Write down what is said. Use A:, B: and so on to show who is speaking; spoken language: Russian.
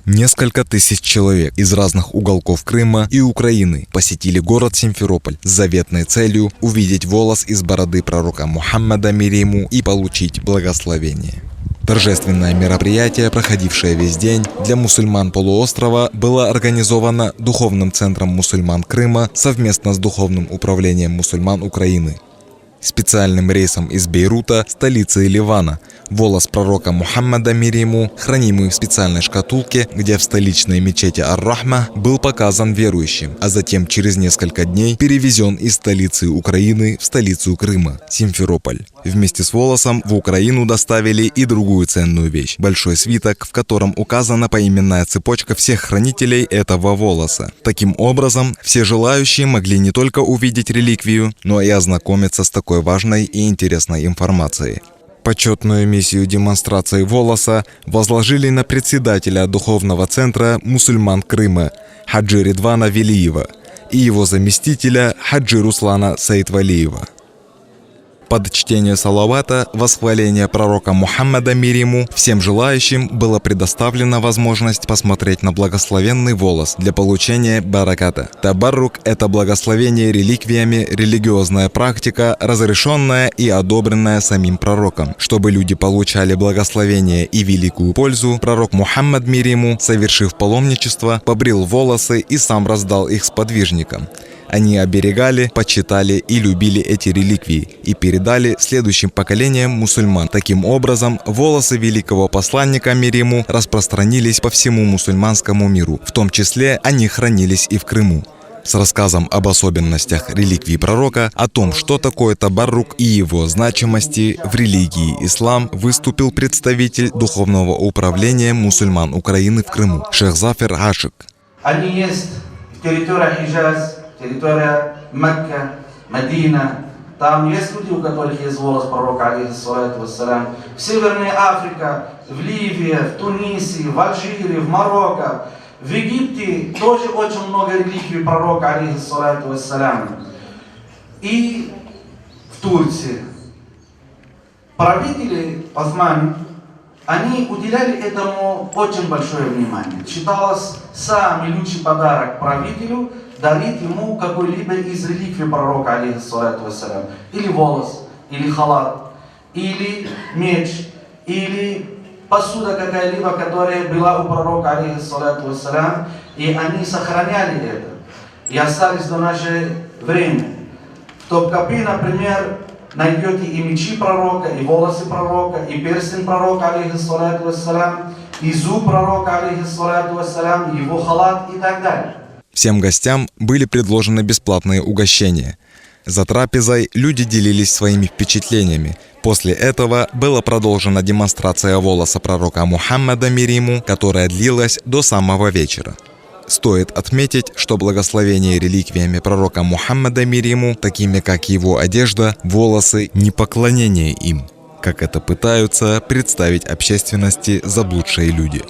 A: Несколько тысяч человек из разных уголков Крыма и Украины посетили город Симферополь с заветной целью увидеть волос из бороды пророка Мухаммада, мир ему, и получить благословение. Торжественное мероприятие, проходившее весь день, для мусульман полуострова было организовано Духовным центром мусульман Крыма совместно с Духовным управлением мусульман Украины. Специальным рейсом из Бейрута, столицы Ливана, волос пророка Мухаммада, мир ему, хранимый в специальной шкатулке, где в столичной мечети Ар-Рахма, был показан верующим, а затем через несколько дней перевезен из столицы Украины в столицу Крыма, Симферополь. Вместе с волосом в Украину доставили и другую ценную вещь – большой свиток, в котором указана поименная цепочка всех хранителей этого волоса. Таким образом, все желающие могли не только увидеть реликвию, но и ознакомиться с такой важной и интересной информацией. Почетную миссию демонстрации волоса возложили на председателя Духовного центра мусульман Крыма Хаджи Ридвана Велиева и его заместителя Хаджи Руслана Саидвалиева. Под чтение салавата, восхваление пророка Мухаммада, мир ему, всем желающим была предоставлена возможность посмотреть на благословенный волос для получения бараката. Табаррук – это благословение реликвиями, религиозная практика, разрешенная и одобренная самим пророком. Чтобы люди получали благословение и великую пользу, пророк Мухаммад, мир ему, совершив паломничество, побрил волосы и сам раздал их сподвижникам. Они оберегали, почитали и любили эти реликвии и передали следующим поколениям мусульман. Таким образом, волосы великого посланника, мир ему, распространились по всему мусульманскому миру, в том числе они хранились и в Крыму. С рассказом об особенностях реликвий пророка, о том, что такое табаррук и его значимости в религии ислам, выступил представитель Духовного управления мусульман Украины в Крыму шейх Зафер Ашик.
B: Они есть в территории Хиджаз, территория Мекка, Медина. Там есть люди, у которых есть волос пророка, алейхиссалату вассалям. В Северной Африке, в Ливии, в Тунисе, в Алжире, в Марокко. В Египте тоже очень много реликвий пророка, алейхиссалату вассалям. И в Турции. Правители Осман, они уделяли этому очень большое внимание. Считалось, самый лучший подарок правителю дарит ему какой-либо из реликвий пророка, алейхиссалату вассалям. Или волос, или халат, или меч, или посуда какая-либо, которая была у пророка, алейхиссалату вассалям. И они сохраняли это. И остались до нашего времени. В Топкапи, например, найдете и мечи пророка, и волосы пророка, и перстень пророка, алейхиссалату вассалям, и зуб пророка, алейхиссалату вассалям, его халат и так далее.
A: Всем гостям были предложены бесплатные угощения. За трапезой люди делились своими впечатлениями. После этого была продолжена демонстрация волоса пророка Мухаммада, мир ему, которая длилась до самого вечера. Стоит отметить, что благословение реликвиями пророка Мухаммада, мир ему, такими как его одежда, волосы, не поклонение им, как это пытаются представить общественности заблудшие люди.